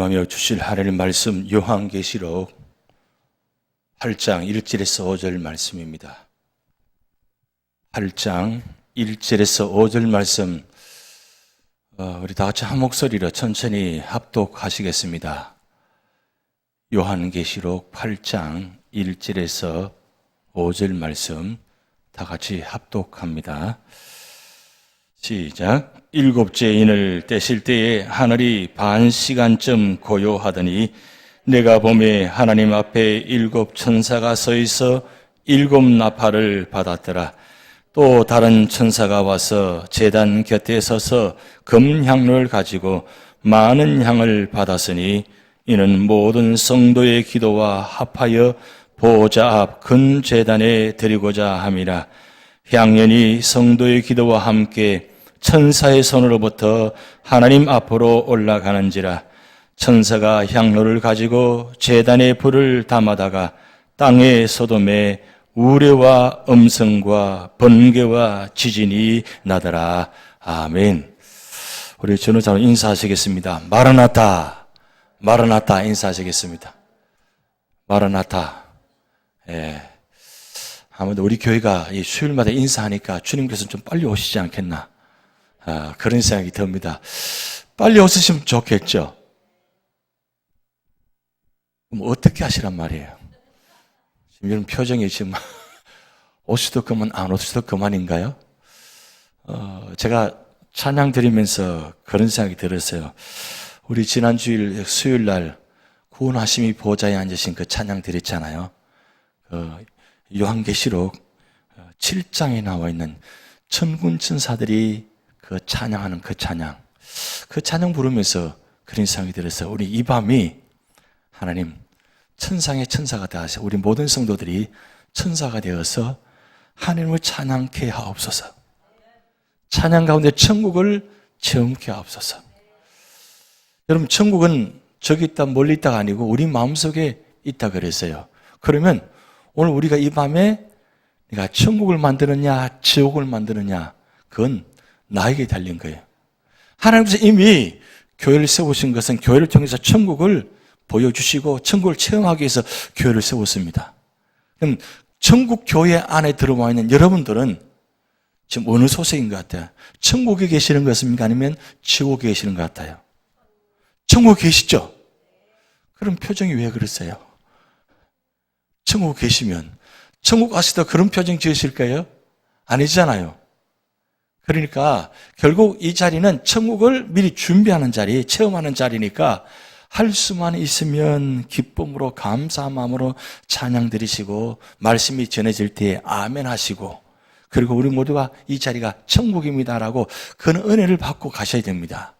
하며 주실 하나님 말씀 요한계시록 8장 1절에서 5절 말씀입니다. 8장 1절에서 5절 말씀 우리 다 같이 한 목소리로 천천히 합독하시겠습니다. 요한계시록 8장 1절에서 5절 말씀 다 같이 합독합니다. 시작. 일곱째 인을 떼실 때에 하늘이 반 시간쯤 고요하더니 내가 보매 하나님 앞에 일곱 천사가 서 있어 일곱 나팔을 받았더라. 또 다른 천사가 와서 제단 곁에 서서 금향로를 가지고 많은 향을 받았으니 이는 모든 성도의 기도와 합하여 보호자 앞 큰 제단에 드리고자 함이라. 향연이 성도의 기도와 함께 천사의 손으로부터 하나님 앞으로 올라가는지라. 천사가 향로를 가지고 제단에 불을 담아다가 땅의 소돔에 우레와 음성과 번개와 지진이 나더라. 아멘. 우리 전우자로 인사하시겠습니다. 마라나타, 마라나타 인사하시겠습니다. 마라나타. 예. 아무래도 우리 교회가 이 수요일마다 인사하니까 주님께서 좀 빨리 오시지 않겠나. 그런 생각이 듭니다. 빨리 오시면 좋겠죠. 그럼 어떻게 하시란 말이에요? 지금 이런 표정이 지금 오시도 그만 안 오시도 그만인가요? 제가 찬양 드리면서 그런 생각이 들었어요. 우리 지난 주일 수요일 날 구원하심이 보좌에 앉으신 그 찬양 드렸잖아요. 요한계시록 7장에 나와 있는 천군 천사들이 그 찬양하는 그 찬양 부르면서 그런 생각이 들었어요. 우리 이 밤이 하나님 천상의 천사가 되어서 우리 모든 성도들이 천사가 되어서 하나님을 찬양케 하옵소서. 찬양 가운데 천국을 체험케 하옵소서. 여러분, 천국은 저기 있다 멀리 있다가 아니고 우리 마음속에 있다 그랬어요. 그러면 오늘 우리가 이 밤에 내가 천국을 만드느냐 지옥을 만드느냐 그건 나에게 달린 거예요. 하나님께서 이미 교회를 세우신 것은 교회를 통해서 천국을 보여주시고 천국을 체험하기 위해서 교회를 세웠습니다. 그럼 천국 교회 안에 들어와 있는 여러분들은 지금 어느 소속인 것 같아요? 천국에 계시는 것 같습니까? 아니면 지옥에 계시는 것 같아요? 천국에 계시죠? 그럼 표정이 왜 그러세요? 천국에 계시면 천국 가시다 그런 표정 지으실까요? 아니잖아요. 그러니까 결국 이 자리는 천국을 미리 준비하는 자리, 체험하는 자리니까 할 수만 있으면 기쁨으로 감사한 마음으로 찬양 드리시고 말씀이 전해질 때에 아멘 하시고 그리고 우리 모두가 이 자리가 천국입니다라고 그런 은혜를 받고 가셔야 됩니다.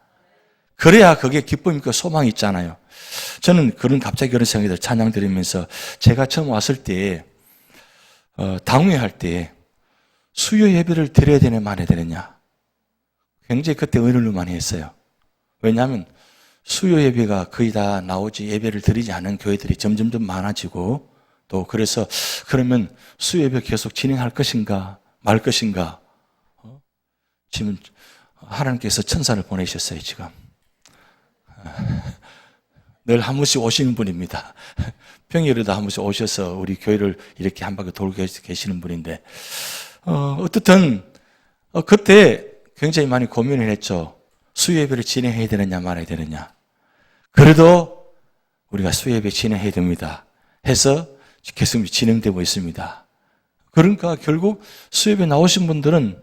그래야 그게 기쁨 있고 소망이 있잖아요. 저는 갑자기 그런 생각이 들어요. 찬양 드리면서 제가 처음 왔을 때 당회할 때 수요 예배를 드려야 되냐 말아야 되느냐 굉장히 그때 의논을 많이 했어요. 왜냐하면 수요 예배가 거의 다 나오지 예배를 드리지 않은 교회들이 점점 많아지고 또 그래서 그러면 수요 예배 계속 진행할 것인가 말 것인가 지금 하나님께서 천사를 보내셨어요. 지금 늘 한 번씩 오시는 분입니다. 평일에도 한 번씩 오셔서 우리 교회를 이렇게 한 바퀴 돌고 계시는 분인데 어떻든 그때 굉장히 많이 고민을 했죠. 수요예배를 진행해야 되느냐 말아야 되느냐. 그래도 우리가 수요예배 진행해야 됩니다 해서 계속 진행되고 있습니다. 그러니까 결국 수요예배 나오신 분들은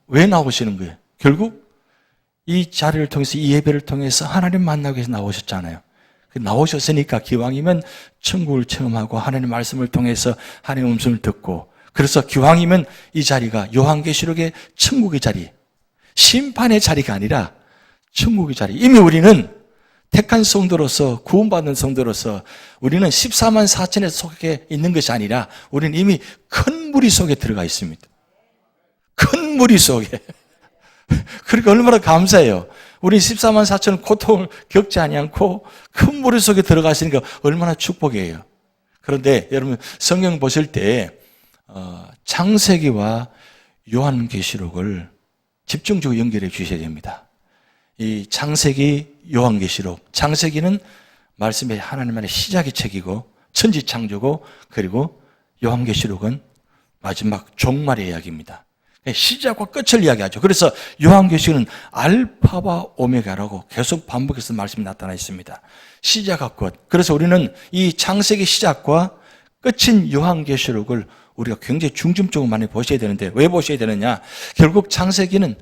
왜 나오시는 거예요? 결국 이 자리를 통해서 이 예배를 통해서 하나님 만나기 위해서 나오셨잖아요. 나오셨으니까 기왕이면 천국을 체험하고 하나님의 말씀을 통해서 하나님의 음성을 듣고 그래서 기왕이면 이 자리가 요한계시록의 천국의 자리, 심판의 자리가 아니라 천국의 자리. 이미 우리는 택한 성도로서 구원받은 성도로서 우리는 14만 4천의 속에 있는 것이 아니라 우리는 이미 큰 무리 속에 들어가 있습니다. 큰 무리 속에. 그러니까 얼마나 감사해요. 우리 14만 4천은 고통을 겪지 않고 큰 무리 속에 들어가시니까 얼마나 축복이에요. 그런데 여러분 성경 보실 때 창세기와 요한계시록을 집중적으로 연결해 주셔야 됩니다. 이 창세기, 요한계시록, 창세기는 말씀의 하나님의 시작의 책이고 천지창조고, 그리고 요한계시록은 마지막 종말의 이야기입니다. 시작과 끝을 이야기하죠. 그래서 요한계시록은 알파와 오메가라고 계속 반복해서 말씀이 나타나 있습니다. 시작과 끝. 그래서 우리는 이 창세기 시작과 끝인 요한계시록을 우리가 굉장히 중점적으로 많이 보셔야 되는데, 왜 보셔야 되느냐? 결국 창세기는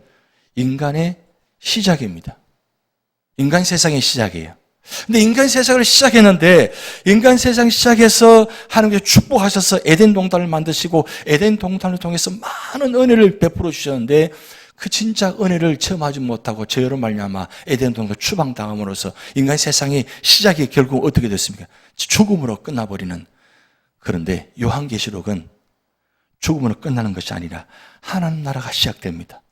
인간의 시작입니다. 인간 세상의 시작이에요. 근데 인간 세상을 시작했는데, 인간 세상 시작해서 하나님께서 축복하셔서 에덴 동산을 만드시고 에덴 동산을 통해서 많은 은혜를 베풀어 주셨는데, 그 진짜 은혜를 체험하지 못하고 저희로 말미암아 에덴 동산을 추방당함으로써 인간 세상의 시작이 결국 어떻게 됐습니까? 죽음으로 끝나버리는. 그런데 요한계시록은 죽음으로 끝나는 것이 아니라 하나님 나라가 시작됩니다.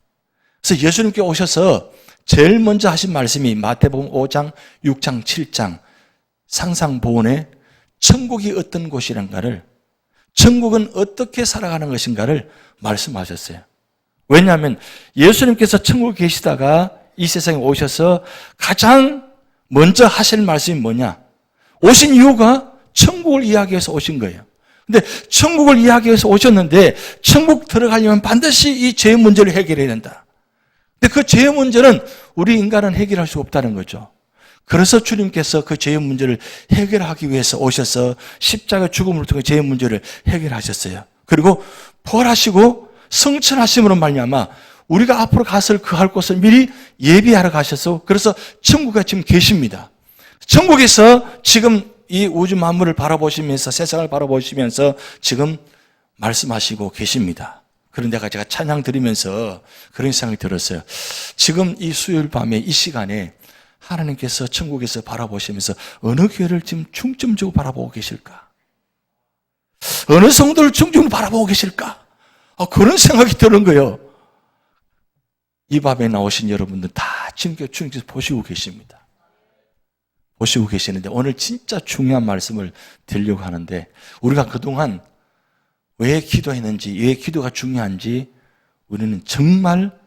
그래서 예수님께 오셔서 제일 먼저 하신 말씀이 마태복음 5장, 6장, 7장 상상보원에 천국이 어떤 곳이란가를, 천국은 어떻게 살아가는 것인가를 말씀하셨어요. 왜냐하면 예수님께서 천국에 계시다가 이 세상에 오셔서 가장 먼저 하실 말씀이 뭐냐? 오신 이유가 천국을 이야기해서 오신 거예요. 근데 천국을 이야기해서 오셨는데, 천국 들어가려면 반드시 이 죄 문제를 해결해야 된다. 근데 그 죄의 문제는 우리 인간은 해결할 수 없다는 거죠. 그래서 주님께서 그 죄의 문제를 해결하기 위해서 오셔서 십자가 죽음을 통해 죄의 문제를 해결하셨어요. 그리고 부활하시고 성천하심으로 말미암아 우리가 앞으로 가서 그할 곳을 미리 예비하러 가셔서, 그래서 천국에 지금 계십니다. 천국에서 지금 이 우주 만물을 바라보시면서, 세상을 바라보시면서 지금 말씀하시고 계십니다. 그런데 제가 찬양 드리면서 그런 생각이 들었어요. 지금 이 수요일 밤에 이 시간에 하나님께서 천국에서 바라보시면서 어느 교회를 지금 중점적으로 바라보고 계실까? 어느 성도를 중점적으로 바라보고 계실까? 그런 생각이 드는 거예요. 이 밤에 나오신 여러분들 다 지금 주님께서 보시고 계십니다. 보시고 계시는데, 오늘 진짜 중요한 말씀을 드리려고 하는데, 우리가 그동안 왜 기도했는지, 왜 기도가 중요한지 우리는 정말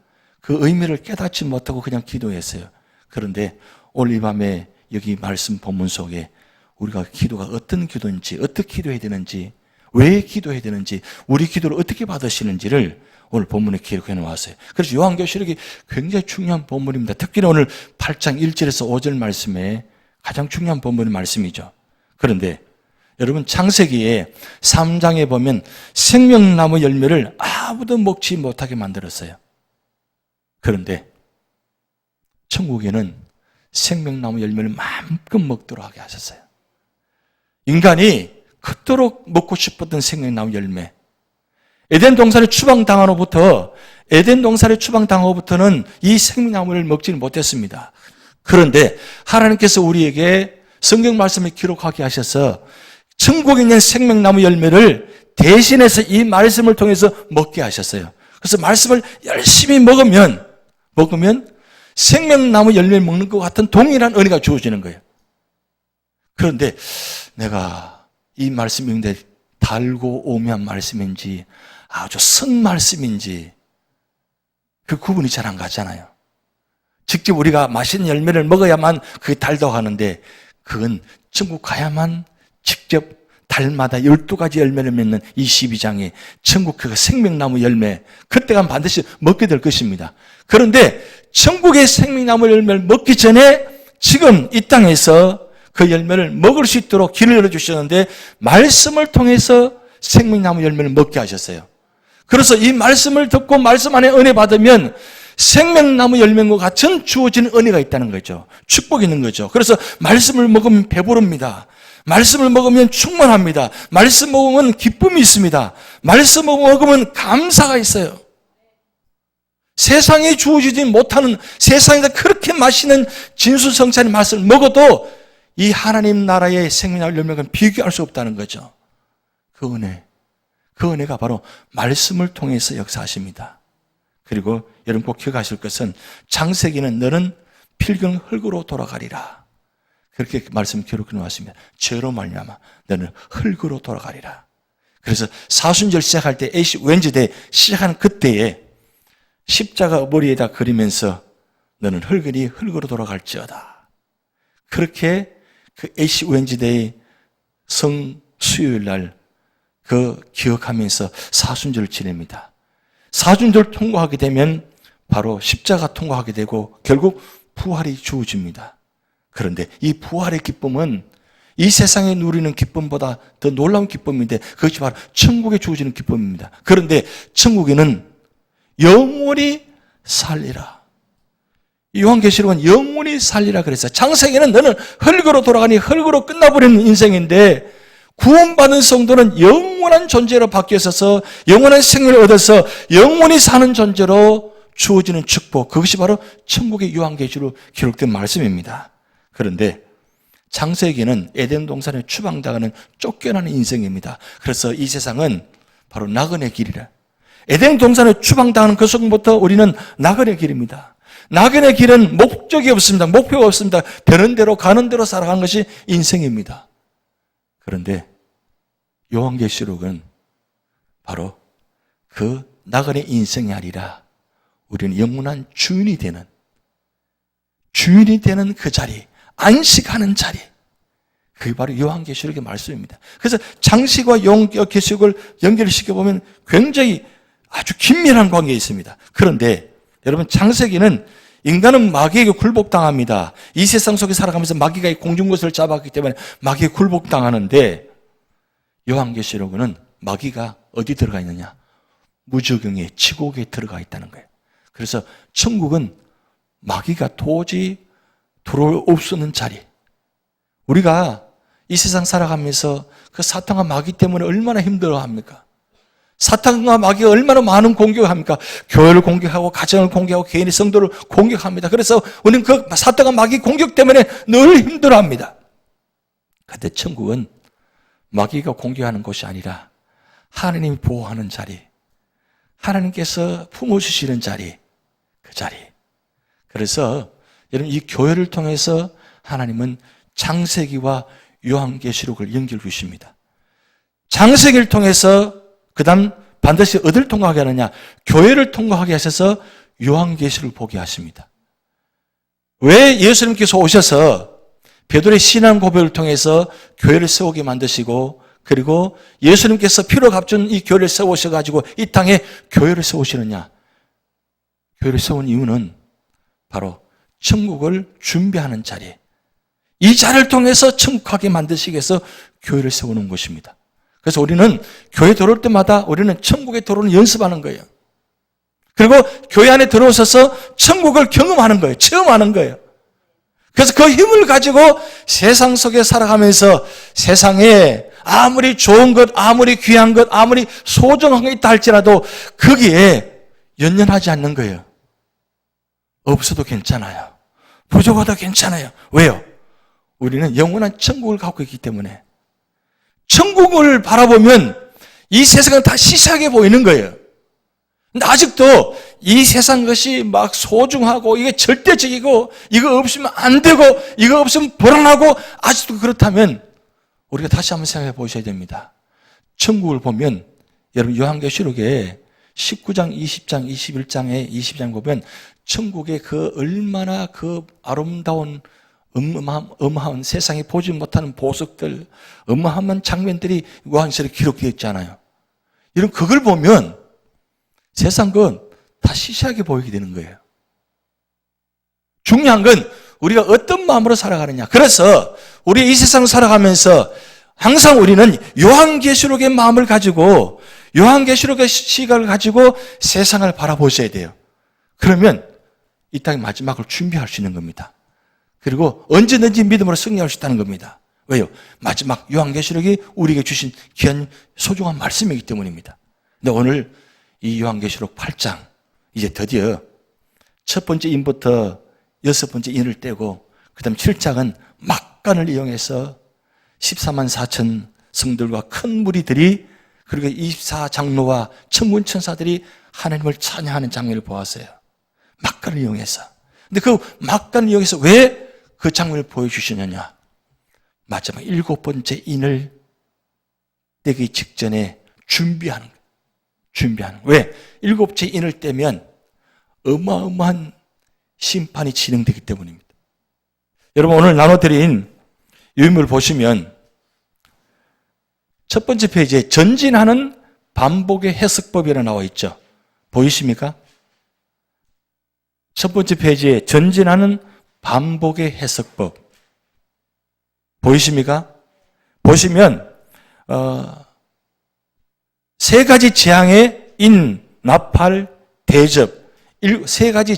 그 의미를 깨닫지 못하고 그냥 기도했어요. 그런데 오늘 이 밤에 여기 말씀 본문 속에 우리가 기도가 어떤 기도인지, 어떻게 기도해야 되는지, 왜 기도해야 되는지, 우리 기도를 어떻게 받으시는지를 오늘 본문에 기록해 놓았어요. 그래서 요한계시록이 굉장히 중요한 본문입니다. 특히 오늘 8장 1절에서 5절 말씀에 가장 중요한 본문의 말씀이죠. 그런데 여러분, 창세기에 3장에 보면 생명나무 열매를 아무도 먹지 못하게 만들었어요. 그런데 천국에는 생명나무 열매를 마음껏 먹도록 하게 하셨어요. 인간이 그토록 먹고 싶었던 생명나무 열매, 에덴 동산에 추방당한 후부터는 이 생명나무를 먹지는 못했습니다. 그런데 하나님께서 우리에게 성경 말씀을 기록하게 하셔서 천국에 있는 생명나무 열매를 대신해서 이 말씀을 통해서 먹게 하셨어요. 그래서 말씀을 열심히 먹으면 생명나무 열매를 먹는 것 같은 동일한 은혜가 주어지는 거예요. 그런데 내가 이 말씀이 근데 달고 오묘한 말씀인지 아주 쓴 말씀인지 그 구분이 잘 안 가잖아요. 직접 우리가 맛있는 열매를 먹어야만 그게 달다고 하는데, 그건 천국 가야만 직접 달마다 12가지 열매를 맺는 이 12장에 천국 그 생명나무 열매, 그때 가면 반드시 먹게 될 것입니다. 그런데 천국의 생명나무 열매를 먹기 전에 지금 이 땅에서 그 열매를 먹을 수 있도록 길을 열어주셨는데, 말씀을 통해서 생명나무 열매를 먹게 하셨어요. 그래서 이 말씀을 듣고 말씀 안에 은혜 받으면 생명나무 열매과 같은 주어지는 은혜가 있다는 거죠. 축복이 있는 거죠. 그래서 말씀을 먹으면 배부릅니다. 말씀을 먹으면 충만합니다. 말씀 먹으면 기쁨이 있습니다. 말씀 먹으면 감사가 있어요. 세상에 주어지지 못하는, 세상에서 그렇게 맛있는 진수성찬의 맛을 먹어도 이 하나님 나라의 생명나무 열매가 비교할 수 없다는 거죠. 그 은혜가 바로 말씀을 통해서 역사하십니다. 그리고 여러분 꼭 기억하실 것은, 창세기는 너는 필경 흙으로 돌아가리라, 그렇게 말씀 기록해 놓았습니다. 죄로 말미암아 너는 흙으로 돌아가리라. 그래서 사순절 시작할 때, 애시 웬즈데이 시작하는 그때에 십자가 머리에다 그리면서 너는 흙이니 흙으로 돌아갈지어다. 그렇게 그 애시 웬즈데이 성 수요일 날 그 기억하면서 사순절을 지냅니다. 사순절 통과하게 되면 바로 십자가 통과하게 되고 결국 부활이 주어집니다. 그런데 이 부활의 기쁨은 이 세상에 누리는 기쁨보다 더 놀라운 기쁨인데 그것이 바로 천국에 주어지는 기쁨입니다. 그런데 천국에는 영원히 살리라. 요한계시록은 영원히 살리라 그랬어요. 창세기는 너는 흙으로 돌아가니 흙으로 끝나버리는 인생인데 구원받은 성도는 영원한 존재로 바뀌어서 영원한 생명을 얻어서 영원히 사는 존재로 주어지는 축복, 그것이 바로 천국의 요한계시로 기록된 말씀입니다. 그런데 창세기는 에덴 동산에 추방당하는 쫓겨나는 인생입니다. 그래서 이 세상은 바로 나그네 길이라. 에덴 동산에 추방당하는 그 순간부터 우리는 나그네 길입니다. 나그네 길은 목적이 없습니다. 목표가 없습니다. 되는 대로 가는 대로 살아가는 것이 인생입니다. 그런데 요한계시록은 바로 그 나그네 인생이 아니라 우리는 영원한 주인이 되는 그 자리, 안식하는 자리, 그게 바로 요한계시록의 말씀입니다. 그래서 창세기와 요한계시록을 연결시켜보면 굉장히 아주 긴밀한 관계에 있습니다. 그런데 여러분, 창세기는 인간은 마귀에게 굴복당합니다. 이 세상 속에 살아가면서 마귀가 공중것을 잡았기 때문에 마귀에 굴복당하는데 요한계시록은 마귀가 어디 들어가 있느냐? 무저경에 지옥에 들어가 있다는 거예요. 그래서 천국은 마귀가 도저히 들어올 수 없는 자리. 우리가 이 세상 살아가면서 그 사탄과 마귀 때문에 얼마나 힘들어합니까? 사탄과 마귀가 얼마나 많은 공격을 합니까? 교회를 공격하고 가정을 공격하고 개인의 성도를 공격합니다. 그래서 우리는 그 사탄과 마귀 공격 때문에 늘 힘들어합니다. 그런데 천국은 마귀가 공격하는 곳이 아니라 하나님이 보호하는 자리, 하나님께서 품어주시는 자리, 그 자리. 그래서 여러분, 이 교회를 통해서 하나님은 창세기와 요한계시록을 연결해 주십니다. 창세기를 통해서 그 다음 반드시 어디를 통과하게 하느냐? 교회를 통과하게 하셔서 요한계시록을 보게 하십니다. 왜 예수님께서 오셔서 베드로의 신앙 고백을 통해서 교회를 세우게 만드시고, 그리고 예수님께서 피로 값준 이 교회를 세우셔가지고 이 땅에 교회를 세우시느냐? 교회를 세운 이유는 바로 천국을 준비하는 자리, 이 자리를 통해서 천국하게 만드시기 위해서 교회를 세우는 것입니다. 그래서 우리는 교회 들어올 때마다 우리는 천국에 들어오는 연습하는 거예요. 그리고 교회 안에 들어오셔서 천국을 경험하는 거예요. 체험하는 거예요. 그래서 그 힘을 가지고 세상 속에 살아가면서 세상에 아무리 좋은 것, 아무리 귀한 것, 아무리 소중한 게 있다 할지라도 거기에 연연하지 않는 거예요. 없어도 괜찮아요. 부족하도 괜찮아요. 왜요? 우리는 영원한 천국을 갖고 있기 때문에. 천국을 바라보면 이 세상은 다 시시하게 보이는 거예요. 근데 아직도 이 세상 것이 막 소중하고 이게 절대적이고 이거 없으면 안 되고 이거 없으면 불안하고 아직도 그렇다면 우리가 다시 한번 생각해 보셔야 됩니다. 천국을 보면 여러분 요한계시록에 19장, 20장, 21장에 22장 보면 천국의 그 얼마나 그 아름다운 어마어마한 세상에 보지 못하는 보석들, 어마어마한 장면들이 요한계시록에 기록되어 있잖아요. 이런 그걸 보면 세상 건 다 시시하게 보이게 되는 거예요. 중요한 건 우리가 어떤 마음으로 살아가느냐. 그래서 우리 이 세상 살아가면서 항상 우리는 요한계시록의 마음을 가지고 요한계시록의 시각을 가지고 세상을 바라보셔야 돼요. 그러면 이 땅의 마지막을 준비할 수 있는 겁니다. 그리고 언제든지 믿음으로 승리할 수 있다는 겁니다. 왜요? 마지막 요한계시록이 우리에게 주신 귀한 소중한 말씀이기 때문입니다. 근데 오늘 이 요한계시록 8장 이제 드디어 첫 번째 인부터 여섯 번째 인을 떼고 그 다음 7장은 막간을 이용해서 14만 4천 성들과 큰 무리들이 그리고 24장로와 천군 천사들이 하나님을 찬양하는 장면을 보았어요. 막간을 이용해서. 근데 그 막간을 이용해서 왜 그 장면을 보여주시느냐? 마지막 7번째 인을 떼기 직전에 준비하는 거예요. 왜? 7번째 인을 떼면 어마어마한 심판이 진행되기 때문입니다. 여러분, 오늘 나눠드린 유인물 보시면 첫 번째 페이지에 전진하는 반복의 해석법이라 나와 있죠. 보이십니까? 첫 번째 페이지에 전진하는 반복의 해석법. 보이십니까? 보시면 세 가지 재앙의 인, 나팔, 대접, 세 가지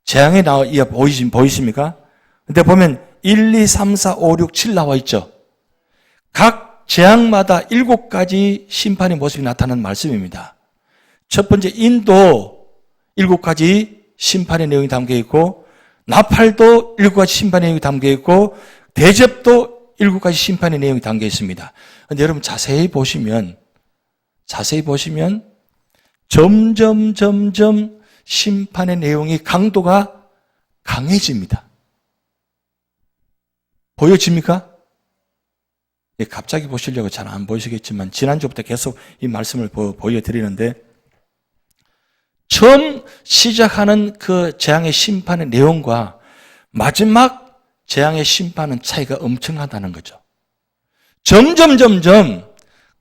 재앙에 나와 보이십니까? 근데 보면 1, 2, 3, 4, 5, 6, 7 나와 있죠. 각 재앙마다 7가지 심판의 모습이 나타나는 말씀입니다. 첫 번째 인도 7가지 심판의 내용이 담겨 있고, 나팔도 7가지 심판의 내용이 담겨 있고, 대접도 7가지 심판의 내용이 담겨 있습니다. 그런데 여러분 자세히 보시면 점점 심판의 내용이 강도가 강해집니다. 보여집니까? 갑자기 보시려고 잘 안 보이시겠지만 지난주부터 계속 이 말씀을 보여드리는데, 처음 시작하는 그 재앙의 심판의 내용과 마지막 재앙의 심판은 차이가 엄청나다는 거죠. 점점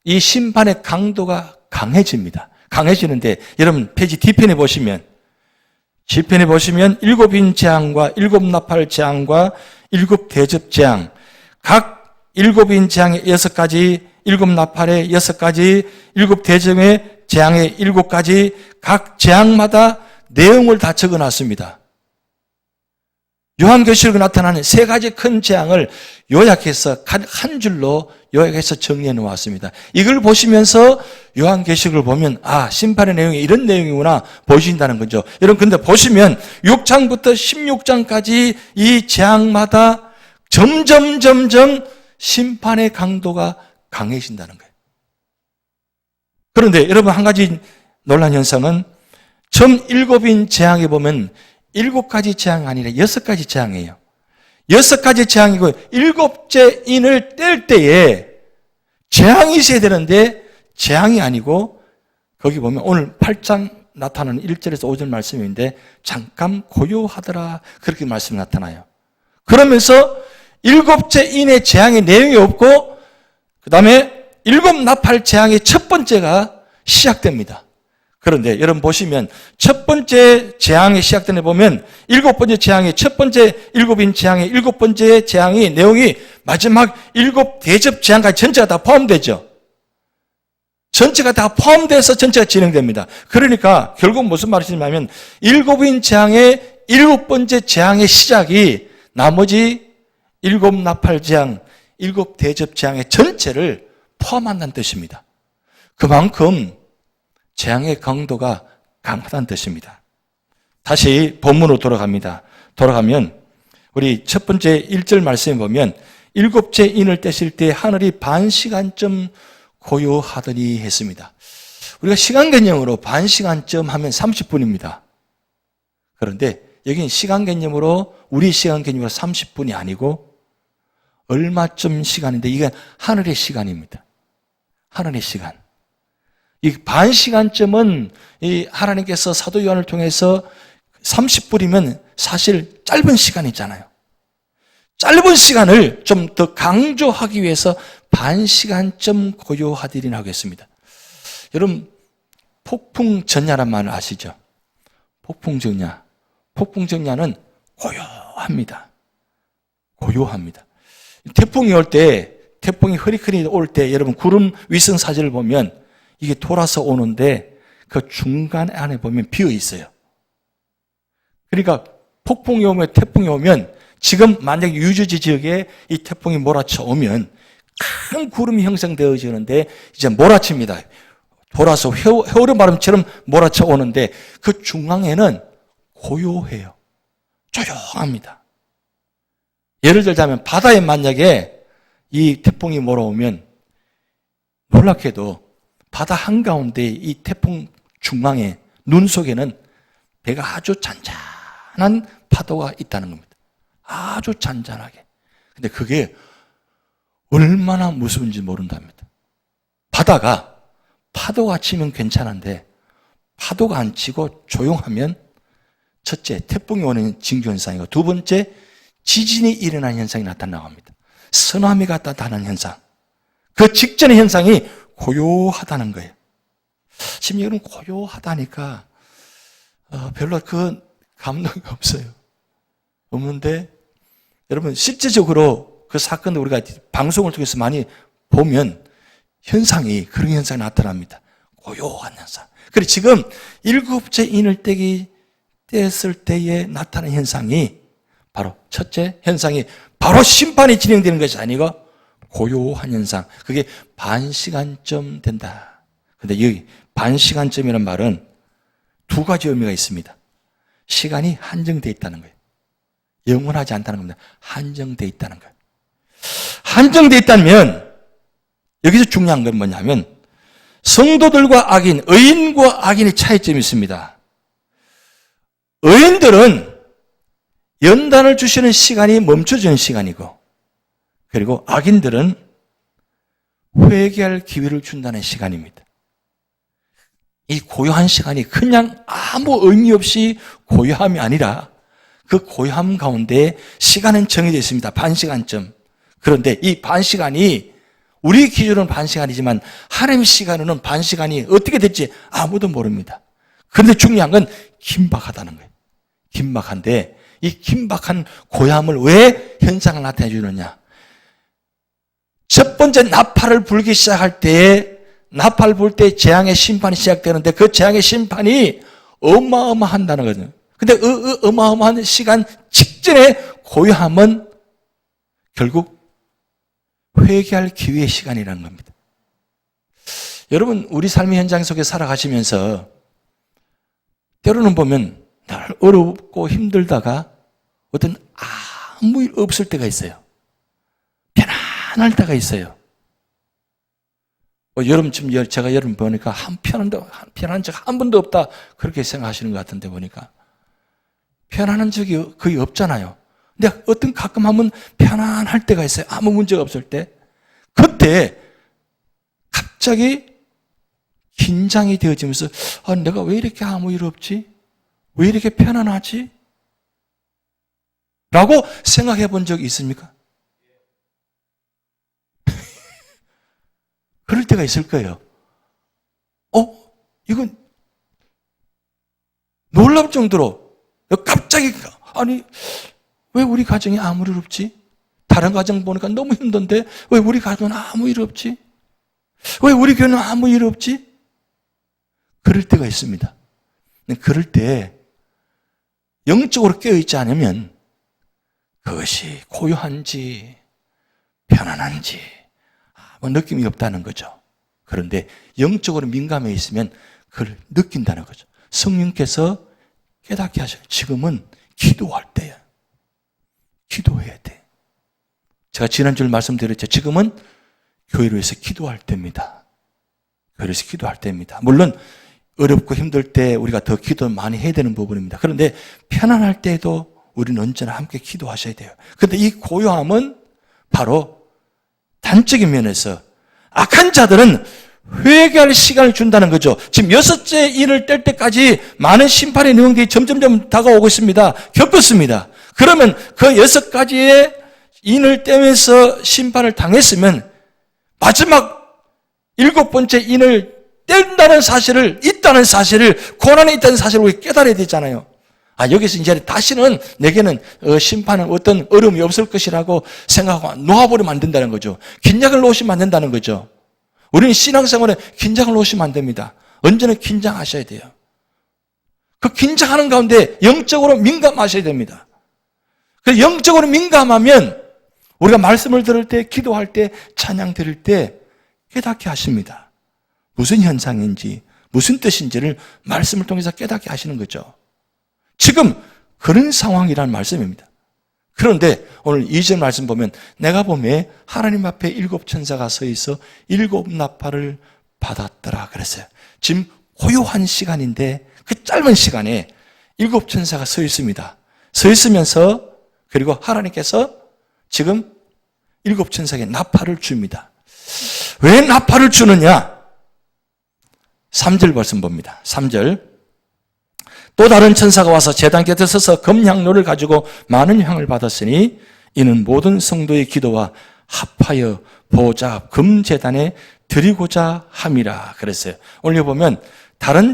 이 심판의 강도가 강해집니다. 강해지는데 여러분 페이지 뒤편에 보시면 7인 재앙과 7나팔 재앙과 7대접 재앙, 각 7인 재앙의 6가지, 7나팔의 6가지, 7대접의 재앙의 7가지, 각 재앙마다 내용을 다 적어놨습니다. 요한계시록에 나타나는 3가지 큰 재앙을 요약해서 한 줄로 요약해서 정리해 놓았습니다. 이걸 보시면서 요한계시록을 보면 심판의 내용이 이런 내용이구나 보여진다는 거죠. 여러분 근데 보시면 6장부터 16장까지 이 재앙마다 점점 심판의 강도가 강해진다는 거예요. 그런데 여러분 한 가지 놀란 현상은 처음 7인 재앙에 보면 7가지 재앙이 아니라 6가지 재앙이에요. 6가지 재앙이고 7째 인을 뗄 때에 재앙이 있어야 되는데 재앙이 아니고, 거기 보면 오늘 8장 나타나는 1절에서 5절 말씀인데 잠깐 고요하더라 그렇게 말씀이 나타나요. 그러면서 7째 인의 재앙의 내용이 없고 그 다음에 7나팔 재앙의 첫 번째가 시작됩니다. 그런데 여러분 보시면 첫 번째 재앙이 시작되는 데 보면 7번째 재앙의 첫 번째 7인 재앙의 7번째 재앙이 내용이 마지막 7대접 재앙까지 전체가 다 포함되죠. 전체가 다 포함돼서 전체가 진행됩니다. 그러니까 결국 무슨 말이냐면 7인 재앙의 7번째 재앙의 시작이 나머지 7나팔 재앙, 7대접 재앙의 전체를 포함한다는 뜻입니다. 그만큼 재앙의 강도가 강하다는 뜻입니다. 다시 본문으로 돌아가면 우리 첫 번째 1절 말씀에 보면 7째 인을 떼실 때 하늘이 반 시간쯤 고요하더니 했습니다. 우리가 시간 개념으로 반 시간쯤 하면 30분입니다. 그런데 여기는 시간 개념으로, 우리 시간 개념으로 30분이 아니고 얼마쯤 시간인데 이게 하늘의 시간입니다. 하늘의 시간. 이 반 시간쯤은 이 하나님께서 사도 요한을 통해서 30분이면 사실 짧은 시간이잖아요. 짧은 시간을 좀 더 강조하기 위해서 반 시간쯤 고요하리라 하겠습니다. 여러분 폭풍전야란 말을 아시죠? 폭풍전야. 폭풍전야는 고요합니다. 고요합니다. 태풍이 올 때, 태풍이 허리케인이 올 때 여러분 구름 위성 사진을 보면 이게 돌아서 오는데 그 중간 안에 보면 비어 있어요. 그러니까 폭풍이 오면, 태풍이 오면, 지금 만약에 유주지 지역에 이 태풍이 몰아쳐 오면 큰 구름이 형성되어지는데 이제 몰아칩니다. 돌아서 회오리 바람처럼 몰아쳐 오는데 그 중앙에는 고요해요. 조용합니다. 예를 들자면 바다에 만약에 이 태풍이 몰아오면 놀랍게도 바다 한가운데 이 태풍 중앙에 눈 속에는 배가 아주 잔잔한 파도가 있다는 겁니다. 아주 잔잔하게. 근데 그게 얼마나 무서운지 모른답니다. 바다가 파도가 치면 괜찮은데 파도가 안 치고 조용하면 첫째, 태풍이 오는 징조현상이고 두 번째, 지진이 일어나는 현상이 나타나고 합니다. 쓰나미가 나타나는 현상. 그 직전의 현상이 고요하다는 거예요. 지금 여러분 고요하다니까 별로 그 감동이 없어요. 없는데 여러분 실제적으로 그 사건을 우리가 방송을 통해서 많이 보면 현상이 그런 현상이 나타납니다. 고요한 현상. 그리고 지금 일곱째 인을 뗐을 때에 나타난 현상이 바로 첫째 현상이 바로 심판이 진행되는 것이 아니고 고요한 현상. 그게 반시간쯤 된다. 근데 여기 반시간쯤이라는 말은 두 가지 의미가 있습니다. 시간이 한정되어 있다는 거예요. 영원하지 않다는 겁니다. 한정되어 있다는 거예요. 한정되어 있다면 여기서 중요한 건 뭐냐면 성도들과 악인, 의인과 악인의 차이점이 있습니다. 의인들은 연단을 주시는 시간이 멈춰지는 시간이고 그리고 악인들은 회개할 기회를 준다는 시간입니다. 이 고요한 시간이 그냥 아무 의미 없이 고요함이 아니라 그 고요함 가운데 시간은 정해져 있습니다. 반시간쯤. 그런데 이 반시간이 우리 기준으로는 반시간이지만 하나님의 시간으로는 반시간이 어떻게 될지 아무도 모릅니다. 그런데 중요한 건 긴박하다는 거예요. 긴박한데 이 긴박한 고요함을 왜 현상을 나타내 주느냐. 첫 번째 나팔을 불기 시작할 때에 나팔 불 때 재앙의 심판이 시작되는데 그 재앙의 심판이 어마어마한다는 거죠. 근데 어마어마한 시간 직전의 고요함은 결국 회개할 기회의 시간이라는 겁니다. 여러분 우리 삶의 현장 속에 살아가시면서 때로는 보면 날 어렵고 힘들다가 어떤 아무 일 없을 때가 있어요. 편안할 때가 있어요. 여름쯤 제가 여름 보니까 편안한 적 한 번도 없다 그렇게 생각하시는 것 같은데 보니까 편안한 적이 거의 없잖아요. 근데 어떤 가끔 한번 편안할 때가 있어요. 아무 문제가 없을 때. 그때 갑자기 긴장이 되어지면서 내가 왜 이렇게 아무 일 없지? 왜 이렇게 편안하지? 라고 생각해 본 적이 있습니까? 그럴 때가 있을 거예요. 이건 놀라울 정도로 갑자기 왜 우리 가정에 아무 일 없지? 다른 가정 보니까 너무 힘든데 왜 우리 가정은 아무 일 없지? 왜 우리 교회는 아무 일 없지? 그럴 때가 있습니다. 그럴 때 영적으로 깨어있지 않으면 그것이 고요한지 편안한지 아무 느낌이 없다는 거죠. 그런데 영적으로 민감해 있으면 그걸 느낀다는 거죠. 성령께서 깨닫게 하셔요. 지금은 기도할 때야. 기도해야 돼. 제가 지난주에 말씀드렸죠. 지금은 교회로 해서 기도할 때입니다. 교회에서 기도할 때입니다. 물론 어렵고 힘들 때 우리가 더 기도 많이 해야 되는 부분입니다. 그런데 편안할 때도 우리는 언제나 함께 기도하셔야 돼요. 그런데 이 고요함은 바로 단적인 면에서 악한 자들은 회개할 시간을 준다는 거죠. 지금 여섯째 인을 뗄 때까지 많은 심판의 내용들이 점점점 다가오고 있습니다. 겪었습니다. 그러면 그 여섯 가지의 인을 떼면서 심판을 당했으면 마지막 일곱 번째 인을 뗀다는 사실을, 있다는 사실을, 고난에 있다는 사실을 우리 깨달아야 되잖아요. 여기서 이제 다시는 내게는 심판은 어떤 어려움이 없을 것이라고 생각하고 놓아버리면 안 된다는 거죠. 긴장을 놓으시면 안 된다는 거죠. 우리는 신앙생활에 긴장을 놓으시면 안 됩니다. 언제나 긴장하셔야 돼요. 그 긴장하는 가운데 영적으로 민감하셔야 됩니다. 그 영적으로 민감하면 우리가 말씀을 들을 때, 기도할 때, 찬양 드릴 때 깨닫게 하십니다. 무슨 현상인지, 무슨 뜻인지를 말씀을 통해서 깨닫게 하시는 거죠. 지금 그런 상황이라는 말씀입니다. 그런데 오늘 2절 말씀 보면 내가 보매 하나님 앞에 일곱 천사가 서 있어 일곱 나팔을 받았더라 그랬어요. 지금 고요한 시간인데 그 짧은 시간에 일곱 천사가 서 있습니다. 서 있으면서 그리고 하나님께서 지금 일곱 천사에게 나팔을 줍니다. 왜 나팔을 주느냐? 3절 말씀 봅니다. 3절 또 다른 천사가 와서 제단 곁에 서서 금향로를 가지고 많은 향을 받았으니 이는 모든 성도의 기도와 합하여 보좌 금제단에 드리고자 함이라 그랬어요. 오늘 보면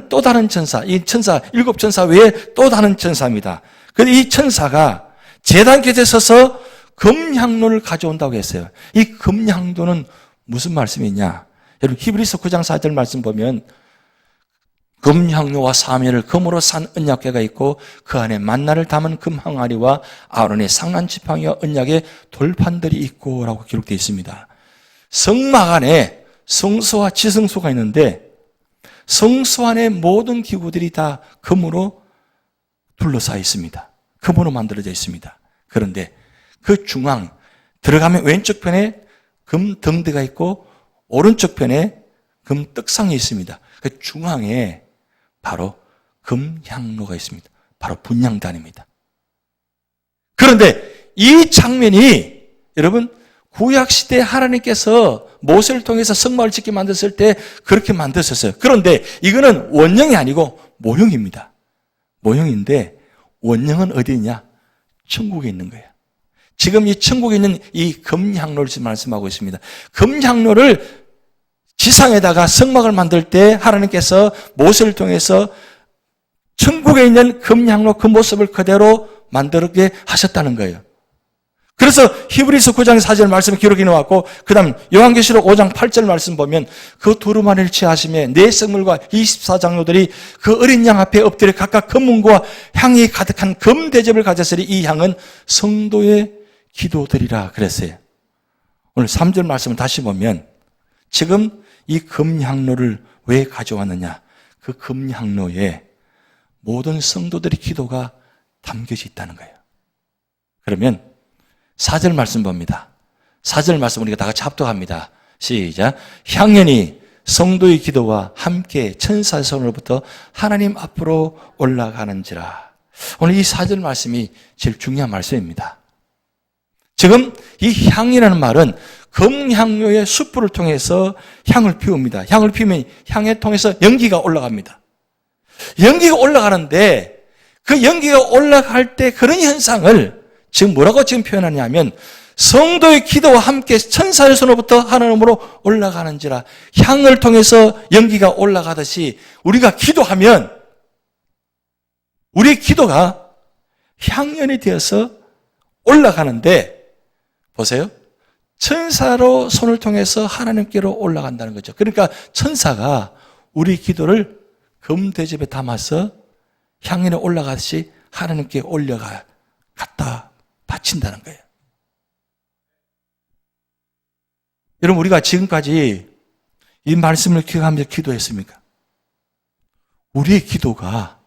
또 다른 천사, 이 천사, 7천사 외에 또 다른 천사입니다. 그런데 이 천사가 제단 곁에 서서 금향로를 가져온다고 했어요. 이 금향로는 무슨 말씀이냐? 여러분 히브리서 9장 4절 말씀 보면 금향로와 사면을 금으로 산 언약궤가 있고 그 안에 만나를 담은 금항아리와 아론의 상한 지팡이와 언약의 돌판들이 있고 라고 기록되어 있습니다. 성막 안에 성소와 지성소가 있는데 성소 안에 모든 기구들이 다 금으로 둘러싸여 있습니다. 금으로 만들어져 있습니다. 그런데 그 중앙 들어가면 왼쪽 편에 금 덩대가 있고 오른쪽 편에 금 떡상이 있습니다. 그 중앙에 바로 금향로가 있습니다. 바로 분향단입니다. 그런데 이 장면이 여러분 구약시대 하나님께서 모세를 통해서 성막을 짓게 만들었을 때 그렇게 만드셨어요. 그런데 이거는 원형이 아니고 모형입니다. 모형인데 원형은 어디 있냐? 천국에 있는 거예요. 지금 이 천국에 있는 이 금향로를 지금 말씀하고 있습니다. 금향로를 지상에다가 성막을 만들 때 하나님께서 모세를 통해서 천국에 있는 금향로 그 모습을 그대로 만들게 하셨다는 거예요. 그래서 히브리서 9장 4절 말씀 기록이 나왔고 그 다음 요한계시록 5장 8절 말씀 보면 그 두루마리를 취하시며 네 성물과 24장로들이 그 어린 양 앞에 엎드려 각각 금문과 향이 가득한 금대접을 가졌으니 이 향은 성도의 기도들이라 그랬어요. 오늘 3절 말씀을 다시 보면 지금 이 금향로를 왜 가져왔느냐? 그 금향로에 모든 성도들의 기도가 담겨져 있다는 거예요. 그러면 4절 말씀 봅니다. 4절 말씀 우리가 다 같이 합독합니다. 시작. 향연이 성도의 기도와 함께 천사의 손으로부터 하나님 앞으로 올라가는지라. 오늘 이 4절 말씀이 제일 중요한 말씀입니다. 지금 이 향이라는 말은 금향로의 숯불을 통해서 향을 피웁니다. 향을 피우면 향에 통해서 연기가 올라갑니다. 연기가 올라가는데 그 연기가 올라갈 때 그런 현상을 지금 뭐라고 지금 표현하냐면 성도의 기도와 함께 천사의 손으로부터 하나님으로 올라가는지라. 향을 통해서 연기가 올라가듯이 우리가 기도하면 우리의 기도가 향연이 되어서 올라가는데 보세요. 천사로 손을 통해서 하나님께로 올라간다는 거죠. 그러니까 천사가 우리 기도를 금대접에 담아서 향연에 올라가듯이 하나님께 갖다 바친다는 거예요. 여러분 우리가 지금까지 이 말씀을 기억하면서 기도했습니까? 우리의 기도가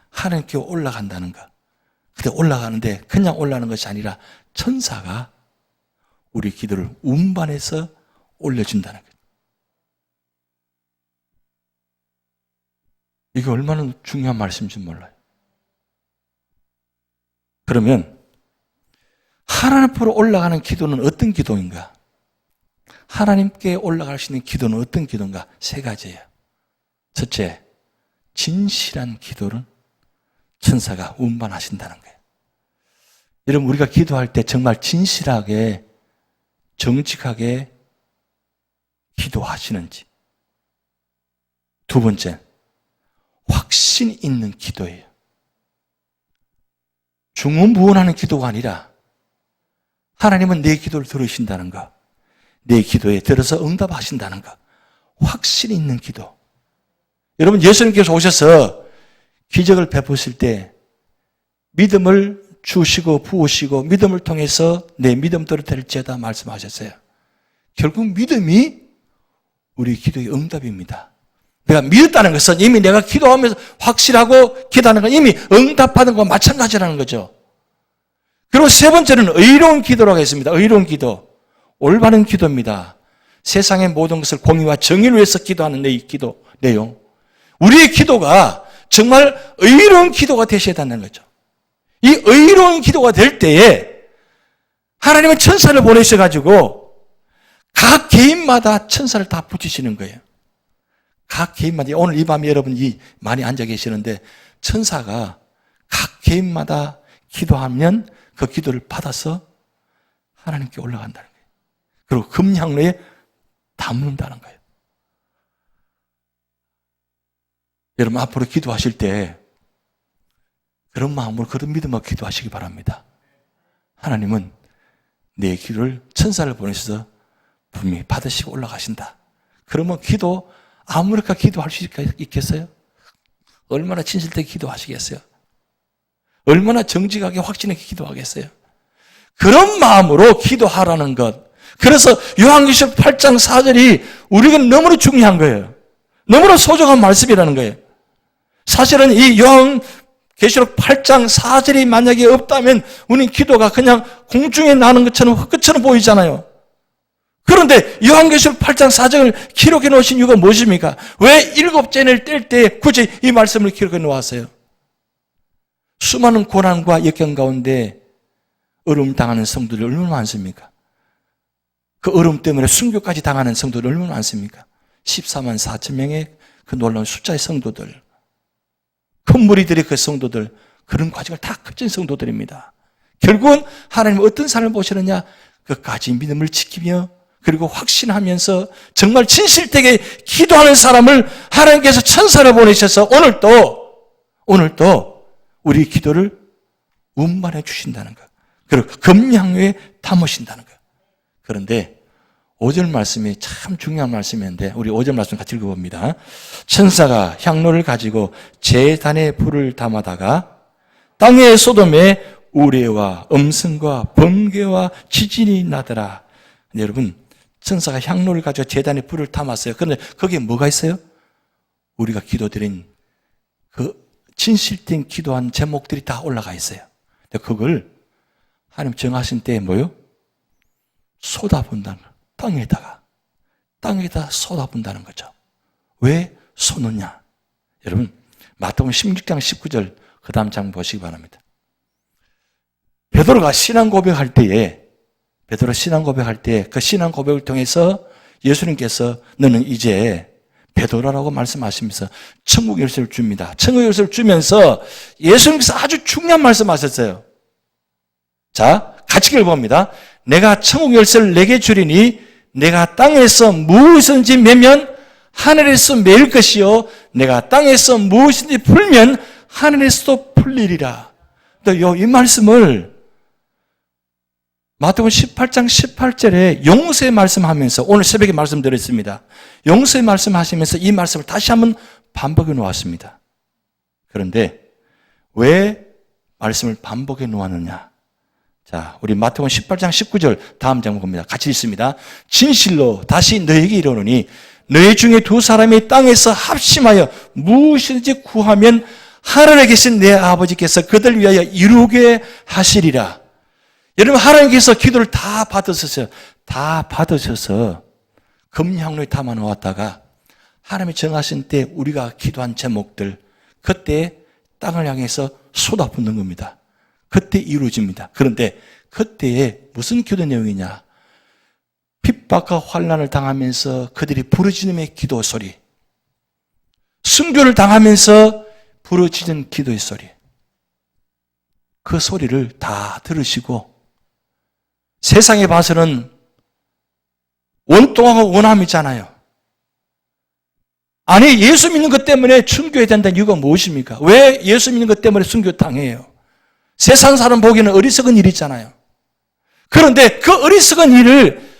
하나님께 올라간다는 것. 근데 올라가는데 그냥 올라가는 것이 아니라 천사가 우리 기도를 운반해서 올려준다는 거예요. 이게 얼마나 중요한 말씀인지 몰라요. 그러면 하나님 앞으로 올라가는 기도는 어떤 기도인가? 하나님께 올라갈 수 있는 기도는 어떤 기도인가? 3가지예요. 첫째, 진실한 기도를 천사가 운반하신다는 거예요. 여러분 우리가 기도할 때 정말 진실하게 정직하게 기도하시는지. 2번째, 확신 있는 기도예요. 중언부언하는 기도가 아니라 하나님은 내 기도를 들으신다는 것, 내 기도에 들어서 응답하신다는 것, 확신 있는 기도. 여러분 예수님께서 오셔서 기적을 베푸실 때 믿음을 주시고 부으시고 믿음을 통해서 내 믿음대로 될지어다 말씀하셨어요. 결국 믿음이 우리 기도의 응답입니다. 내가 믿었다는 것은 이미 내가 기도하면서 확실하고 기도하는 건 이미 응답받은 것과 마찬가지라는 거죠. 그리고 3번째는 의로운 기도라고 했습니다. 의로운 기도. 올바른 기도입니다. 세상의 모든 것을 공의와 정의를 위해서 기도하는 이 기도 내용. 우리의 기도가 정말 의로운 기도가 되셔야 된다는 거죠. 이 의로운 기도가 될 때에 하나님은 천사를 보내셔가지고 각 개인마다 천사를 다 붙이시는 거예요. 각 개인마다, 오늘 이 밤에 여러분이 많이 앉아 계시는데 천사가 각 개인마다 기도하면 그 기도를 받아서 하나님께 올라간다는 거예요. 그리고 금향로에 담는다는 거예요. 여러분 앞으로 기도하실 때 그런 마음으로, 그런 믿음으로 기도하시기 바랍니다. 하나님은 내 기도를 천사를 보내셔서 분명히 받으시고 올라가신다. 그러면 기도 아무렇게나 기도할 수 있겠어요? 얼마나 진실되게 기도하시겠어요? 얼마나 정직하게 확신있게 기도하겠어요? 그런 마음으로 기도하라는 것. 그래서 요한계시록 8장 4절이 우리에게 너무나 중요한 거예요. 너무나 소중한 말씀이라는 거예요. 사실은 이 요한계시록 8장 4절이 만약에 없다면 우리 기도가 그냥 공중에 나는 것처럼 흙끝처럼 보이잖아요. 그런데 요한계시록 8장 4절을 기록해 놓으신 이유가 무엇입니까? 왜 7째를 뗄 때 굳이 이 말씀을 기록해 놓았어요? 수많은 고난과 역경 가운데 어려움 당하는 성도들 얼마나 많습니까? 그 어려움 때문에 순교까지 당하는 성도들 얼마나 많습니까? 14만 4천 명의 그 놀라운 숫자의 성도들, 큰 무리들의 그 성도들, 그런 과정을 다 거친 성도들입니다. 결국은 하나님은 어떤 삶을 보시느냐? 끝까지 믿음을 지키며 그리고 확신하면서 정말 진실되게 기도하는 사람을 하나님께서 천사를 보내셔서 오늘도 우리 기도를 운반해 주신다는 것. 그리고 금향로에 담으신다는 것. 그런데 5절 말씀이 참 중요한 말씀인데 우리 5절 말씀 같이 읽어봅니다. 천사가 향로를 가지고 제단에 불을 담아다가 땅의 소돔에 우레와 음성과 번개와 지진이 나더라. 여러분, 천사가 향로를 가지고 제단에 불을 담았어요. 그런데 거기에 뭐가 있어요? 우리가 기도드린 그 진실된 기도한 제목들이 다 올라가 있어요. 근데 그걸 하나님 정하신 때에 뭐요? 쏟아본다는 거예요. 땅에다 쏟아본다는 거죠. 왜 쏟느냐? 여러분, 마태복음 16장 19절 그 다음 장 보시기 바랍니다. 베드로가 신앙 고백할 때에 그 신앙 고백을 통해서 예수님께서 너는 이제 베드로라고 말씀하시면서 천국 열쇠를 줍니다. 천국 열쇠를 주면서 예수님께서 아주 중요한 말씀하셨어요. 자, 같이 읽어봅니다. 내가 천국 열쇠를 내게 주리니 내가 땅에서 무엇이든지 매면 하늘에서 매일 것이요 내가 땅에서 무엇이든지 풀면 하늘에서도 풀리리라. 이 말씀을 마태복음 18장 18절에 용서의 말씀하면서 오늘 새벽에 말씀드렸습니다. 용서의 말씀하시면서 이 말씀을 다시 한번 반복해 놓았습니다. 그런데 왜 말씀을 반복해 놓았느냐? 자, 우리 마태복음 18장 19절 다음 장 봅니다. 같이 읽습니다. 진실로 다시 너에게 이르노니 너희 중에 두 사람이 땅에서 합심하여 무엇이든지 구하면 하늘에 계신 내 아버지께서 그들 위하여 이루게 하시리라. 여러분, 하나님께서 기도를 다 받으셨어요. 다 받으셔서 금향로에 담아 놓았다가 하나님이 정하신 때 우리가 기도한 제목들, 그때 땅을 향해서 쏟아붓는 겁니다. 그때 이루어집니다. 그런데 그때에 무슨 기도 내용이냐? 핍박과 환난을 당하면서 그들이 부르짖음의 기도 소리, 순교를 당하면서 부르짖은 기도의 소리, 그 소리를 다 들으시고 세상에 봐서는 원통하고 원함이잖아요. 아니, 예수 믿는 것 때문에 순교해야 된다는 이유가 무엇입니까? 왜 예수 믿는 것 때문에 순교 당해요? 세상 사람 보기에는 어리석은 일이잖아요. 그런데 그 어리석은 일을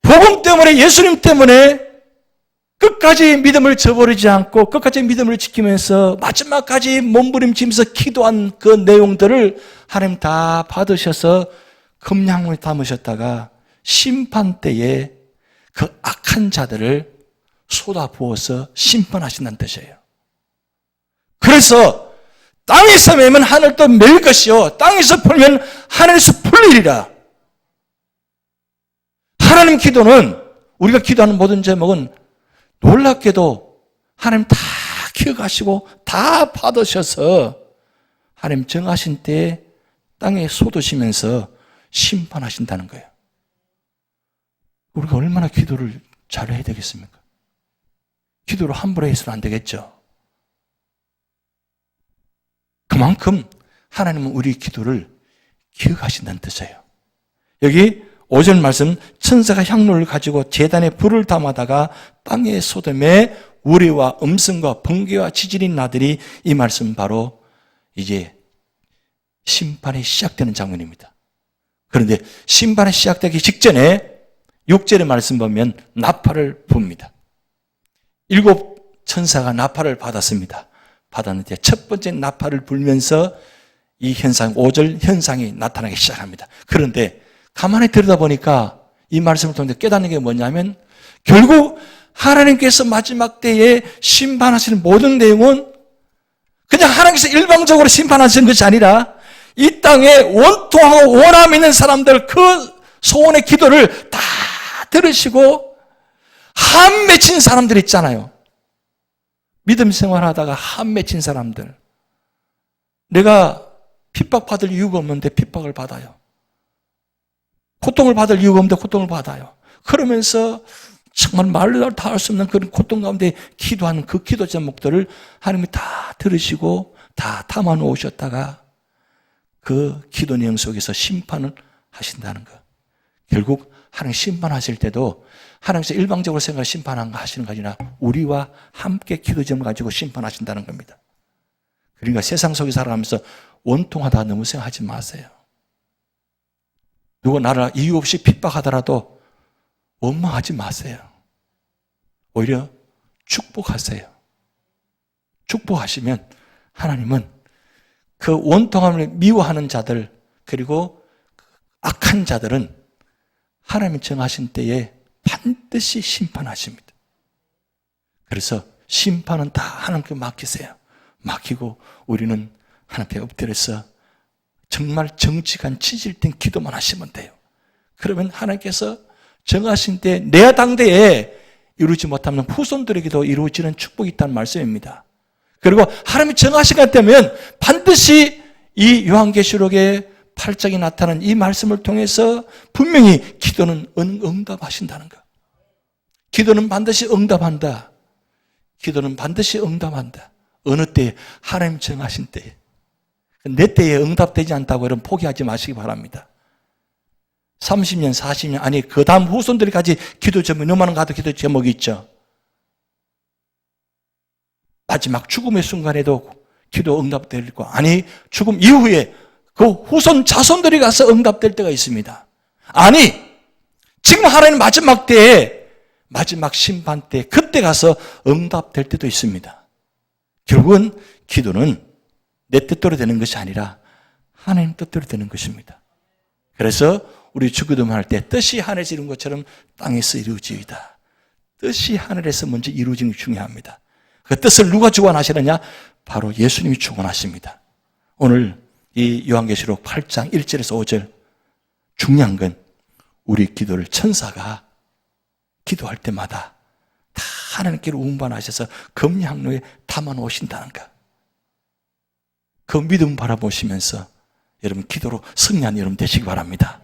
복음 때문에, 예수님 때문에 끝까지 믿음을 저버리지 않고 끝까지 믿음을 지키면서 마지막까지 몸부림치면서 기도한 그 내용들을 하나님 다 받으셔서 금향로에 담으셨다가 심판 때에 그 악한 자들을 쏟아부어서 심판하신다는 뜻이에요. 그래서 땅에서 매면 하늘도 맬 것이요 땅에서 풀면 하늘에서 풀리리라. 하나님 기도는, 우리가 기도하는 모든 제목은 놀랍게도 하나님 다 기억하시고 다 받으셔서 하나님 정하신 때에 땅에 쏟으시면서 심판하신다는 거예요. 우리가 얼마나 기도를 잘해야 되겠습니까? 기도를 함부로 해서는 안 되겠죠. 그만큼 하나님은 우리 기도를 기억하신다는 뜻이에요. 여기 5절 말씀, 천사가 향로를 가지고 제단에 불을 담아다가 땅의 소돔에 우레와 음성과 번개와 지진이 나더니, 이 말씀 바로 이제 심판이 시작되는 장면입니다. 그런데 심판이 시작되기 직전에 6절의 말씀 보면 나팔을 붑니다. 7 천사가 나팔을 받았습니다. 받았는데 첫 번째 나팔을 불면서 이 현상, 5절 현상이 나타나기 시작합니다. 그런데 가만히 들여다보니까 이 말씀을 통해 깨닫는 게 뭐냐면, 결국 하나님께서 마지막 때에 심판하시는 모든 내용은 그냥 하나님께서 일방적으로 심판하시는 것이 아니라 이 땅에 원통하고 원함 있는 사람들 그 소원의 기도를 다 들으시고 한 맺힌 사람들 있잖아요. 믿음 생활하다가 한 맺힌 사람들. 내가 핍박받을 이유가 없는데 핍박을 받아요. 고통을 받을 이유가 없는데 고통을 받아요. 그러면서 정말 말로 다 할 수 없는 그런 고통 가운데 기도하는 그 기도 제목들을 하나님이 다 들으시고 다 담아 놓으셨다가 그 기도 내용 속에서 심판을 하신다는 것. 결국 하나님 심판하실 때도 하나님께서 일방적으로 생각을 심판하시는 거 아니라 우리와 함께 기도 제목을 가지고 심판하신다는 겁니다. 그러니까 세상 속에 살아가면서 원통하다 너무 생각하지 마세요. 누가 나를 이유 없이 핍박하더라도 원망하지 마세요. 오히려 축복하세요. 축복하시면 하나님은 그 원통함을 미워하는 자들, 그리고 악한 자들은 하나님이 정하신 때에 반드시 심판하십니다. 그래서 심판은 다 하나님께 맡기세요. 맡기고 우리는 하나님께 엎드려서 정말 정직한 치질된 기도만 하시면 돼요. 그러면 하나님께서 정하신 때 내 당대에 이루지 못하면 후손들에게도 이루어지는 축복이 있다는 말씀입니다. 그리고 하나님이 정하신 것 되면 반드시 이 요한계시록의 8장에 나타난 이 말씀을 통해서 분명히 기도는 응답하신다는 것. 기도는 반드시 응답한다. 기도는 반드시 응답한다. 어느 때에? 하나님 정하신 때에. 내 때에 응답되지 않다고 여러분 포기하지 마시기 바랍니다. 30년, 40년, 아니 그 다음 후손들까지 기도 제목이 너무나 가도 기도 제목이 있죠. 마지막 죽음의 순간에도 기도 응답될 거, 아니 죽음 이후에 그 후손 자손들이 가서 응답될 때가 있습니다. 아니 지금 하나님 마지막 때에, 마지막 심판 때, 그때 가서 응답될 때도 있습니다. 결국은 기도는 내 뜻대로 되는 것이 아니라 하나님 뜻대로 되는 것입니다. 그래서 우리 주기도만 할 때 뜻이 하늘에서 이룬 것처럼 땅에서 이루어지이다. 뜻이 하늘에서 먼저 이루어지는 게 중요합니다. 그 뜻을 누가 주관하시느냐? 바로 예수님이 주관하십니다. 오늘 이 요한계시록 8장 1절에서 5절 중요한 건 우리 기도를 천사가 기도할 때마다 다 하나님께로 운반하셔서 금양로에 담아 놓으신다는 것. 그 믿음 바라보시면서 여러분 기도로 승리한 여러분 되시기 바랍니다.